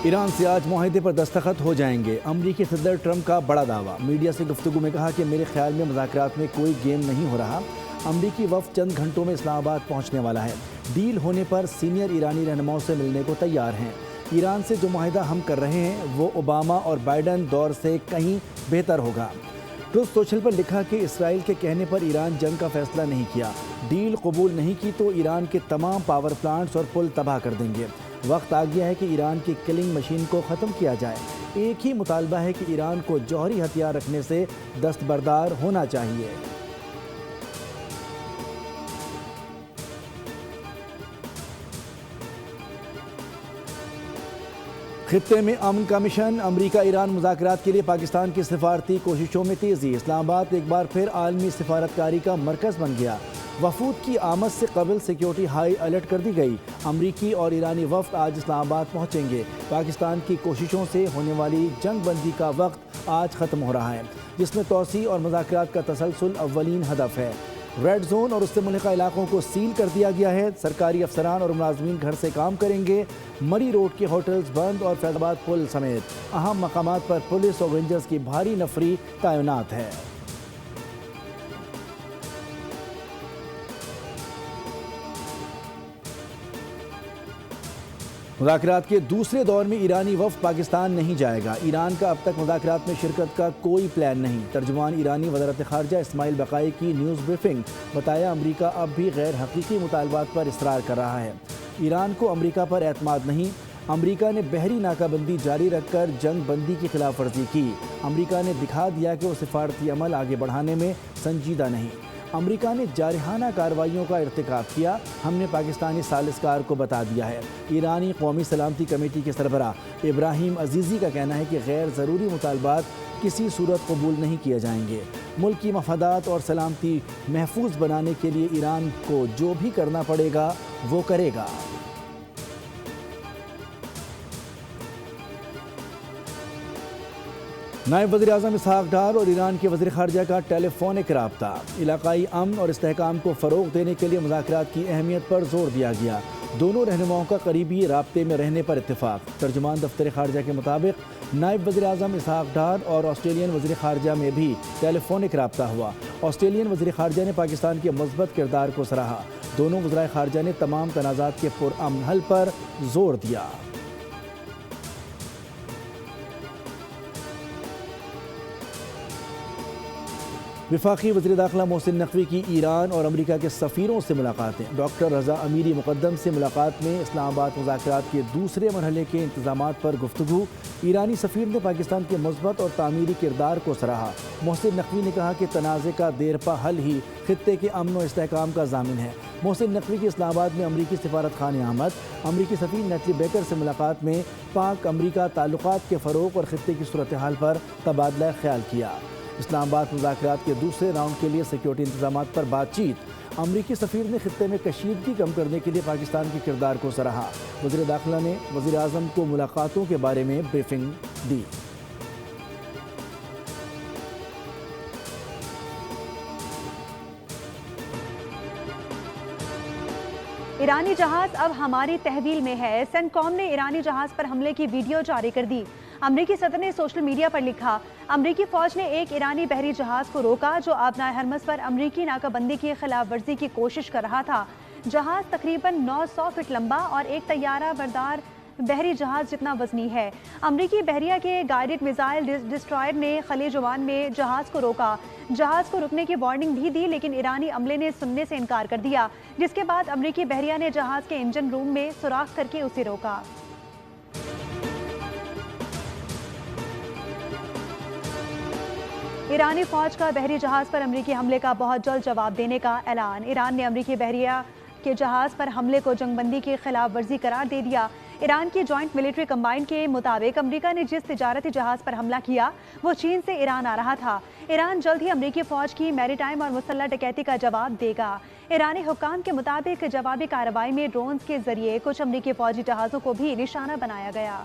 ایران سے آج معاہدے پر دستخط ہو جائیں گے۔ امریکی صدر ٹرمپ کا بڑا دعویٰ، میڈیا سے گفتگو میں کہا کہ میرے خیال میں مذاکرات میں کوئی گیم نہیں ہو رہا۔ امریکی وفد چند گھنٹوں میں اسلام آباد پہنچنے والا ہے۔ ڈیل ہونے پر سینئر ایرانی رہنماؤں سے ملنے کو تیار ہیں۔ ایران سے جو معاہدہ ہم کر رہے ہیں وہ اوباما اور بائیڈن دور سے کہیں بہتر ہوگا۔ ٹروتھ سوشل پر لکھا کہ اسرائیل کے کہنے پر ایران جنگ کا فیصلہ نہیں کیا، ڈیل قبول نہیں کی تو ایران کے تمام پاور پلانٹس اور پل تباہ کر دیں گے۔ وقت آ گیا ہے کہ ایران کی کلنگ مشین کو ختم کیا جائے۔ ایک ہی مطالبہ ہے کہ ایران کو جوہری ہتھیار رکھنے سے دستبردار ہونا چاہیے۔ خطے میں امن کا مشن، امریکہ ایران مذاکرات کے لیے پاکستان کی سفارتی کوششوں میں تیزی۔ اسلام آباد ایک بار پھر عالمی سفارتکاری کا مرکز بن گیا۔ وفود کی آمد سے قبل سیکیورٹی ہائی الرٹ کر دی گئی۔ امریکی اور ایرانی وفد آج اسلام آباد پہنچیں گے۔ پاکستان کی کوششوں سے ہونے والی جنگ بندی کا وقت آج ختم ہو رہا ہے، جس میں توسیع اور مذاکرات کا تسلسل اولین ہدف ہے۔ ریڈ زون اور اس سے ملحقہ علاقوں کو سیل کر دیا گیا ہے۔ سرکاری افسران اور ملازمین گھر سے کام کریں گے۔ مری روڈ کے ہوٹلز بند اور فیض آباد پل سمیت اہم مقامات پر پولیس اور رینجرز کی بھاری نفری تعینات ہے۔ مذاکرات کے دوسرے دور میں ایرانی وفد پاکستان نہیں جائے گا۔ ایران کا اب تک مذاکرات میں شرکت کا کوئی پلان نہیں۔ ترجمان ایرانی وزارت خارجہ اسماعیل بقائی کی نیوز بریفنگ، بتایا امریکہ اب بھی غیر حقیقی مطالبات پر اصرار کر رہا ہے۔ ایران کو امریکہ پر اعتماد نہیں۔ امریکہ نے بحری ناکہ بندی جاری رکھ کر جنگ بندی کی خلاف ورزی کی۔ امریکہ نے دکھا دیا کہ وہ سفارتی عمل آگے بڑھانے میں سنجیدہ نہیں۔ امریکہ نے جارحانہ کارروائیوں کا ارتکاب کیا، ہم نے پاکستانی ثالثکار کو بتا دیا ہے۔ ایرانی قومی سلامتی کمیٹی کے سربراہ ابراہیم عزیزی کا کہنا ہے کہ غیر ضروری مطالبات کسی صورت قبول نہیں کیے جائیں گے۔ ملک کی مفادات اور سلامتی محفوظ بنانے کے لیے ایران کو جو بھی کرنا پڑے گا وہ کرے گا۔ نائب وزیر اعظم اسحاق ڈار اور ایران کے وزیر خارجہ کا ٹیلی فونک رابطہ، علاقائی امن اور استحکام کو فروغ دینے کے لیے مذاکرات کی اہمیت پر زور دیا گیا۔ دونوں رہنماؤں کا قریبی رابطے میں رہنے پر اتفاق۔ ترجمان دفتر خارجہ کے مطابق نائب وزیر اعظم اسحاق ڈار اور آسٹریلین وزیر خارجہ میں بھی ٹیلی فونک رابطہ ہوا۔ آسٹریلین وزیر خارجہ نے پاکستان کے مثبت کردار کو سراہا۔ دونوں وزرائے خارجہ نے تمام تنازعات کے پرامن حل پر زور دیا۔ وفاقی وزیر داخلہ محسن نقوی کی ایران اور امریکہ کے سفیروں سے ملاقاتیں۔ ڈاکٹر رضا امیری مقدم سے ملاقات میں اسلام آباد مذاکرات کے دوسرے مرحلے کے انتظامات پر گفتگو۔ ایرانی سفیر نے پاکستان کے مثبت اور تعمیری کردار کو سراہا۔ محسن نقوی نے کہا کہ تنازع کا دیرپا حل ہی خطے کے امن و استحکام کا ضامن ہے۔ محسن نقوی کی اسلام آباد میں امریکی سفارت خانے آمد، امریکی سفیر نیٹلی بیکر سے ملاقات میں پاک امریکہ تعلقات کے فروغ اور خطے کی صورتحال پر تبادلہ خیال کیا۔ اسلام آباد مذاکرات کے دوسرے راؤنڈ کے لیے سیکیورٹی انتظامات پر بات چیت۔ امریکی سفیر نے خطے میں کشیدگی کم کرنے کے لیے پاکستان کے کردار کو سراہا۔ وزیر داخلہ نے وزیر اعظم کو ملاقاتوں کے بارے میں بریفنگ دی۔ ایرانی جہاز اب ہماری تحویل میں ہے، سینٹکام نے ایرانی جہاز پر حملے کی ویڈیو جاری کر دی۔ امریکی صدر نے سوشل میڈیا پر لکھا، امریکی فوج نے ایک ایرانی بحری جہاز کو روکا جو آبنائے ہرمز پر امریکی ناکہ بندی کی خلاف ورزی کی کوشش کر رہا تھا۔ جہاز تقریباً 900 فٹ لمبا اور ایک طیارہ بردار بحری جہاز جتنا وزنی ہے۔ امریکی بحریہ کے گائیڈڈ میزائل ڈسٹرائر نے خلیج عمان میں جہاز کو روکا۔ جہاز کو رکنے کی وارننگ بھی دی لیکن ایرانی عملے نے سننے سے انکار کر دیا، جس کے بعد امریکی بحریہ نے جہاز کے انجن روم میں سوراخ کر کے اسے روکا۔ ایرانی فوج کا بحری جہاز پر امریکی حملے کا بہت جلد جواب دینے کا اعلان۔ ایران نے امریکی بحریہ کے جہاز پر حملے کو جنگ بندی کی خلاف ورزی قرار دے دیا۔ ایران کی جوائنٹ ملٹری کمبائنڈ کے مطابق امریکہ نے جس تجارتی جہاز پر حملہ کیا وہ چین سے ایران آ رہا تھا۔ ایران جلد ہی امریکی فوج کی میری ٹائم اور مسلح ڈکیتی کا جواب دے گا۔ ایرانی حکام کے مطابق جوابی کارروائی میں ڈرونز کے ذریعے کچھ امریکی فوجی جہازوں کو بھی نشانہ بنایا گیا۔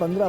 15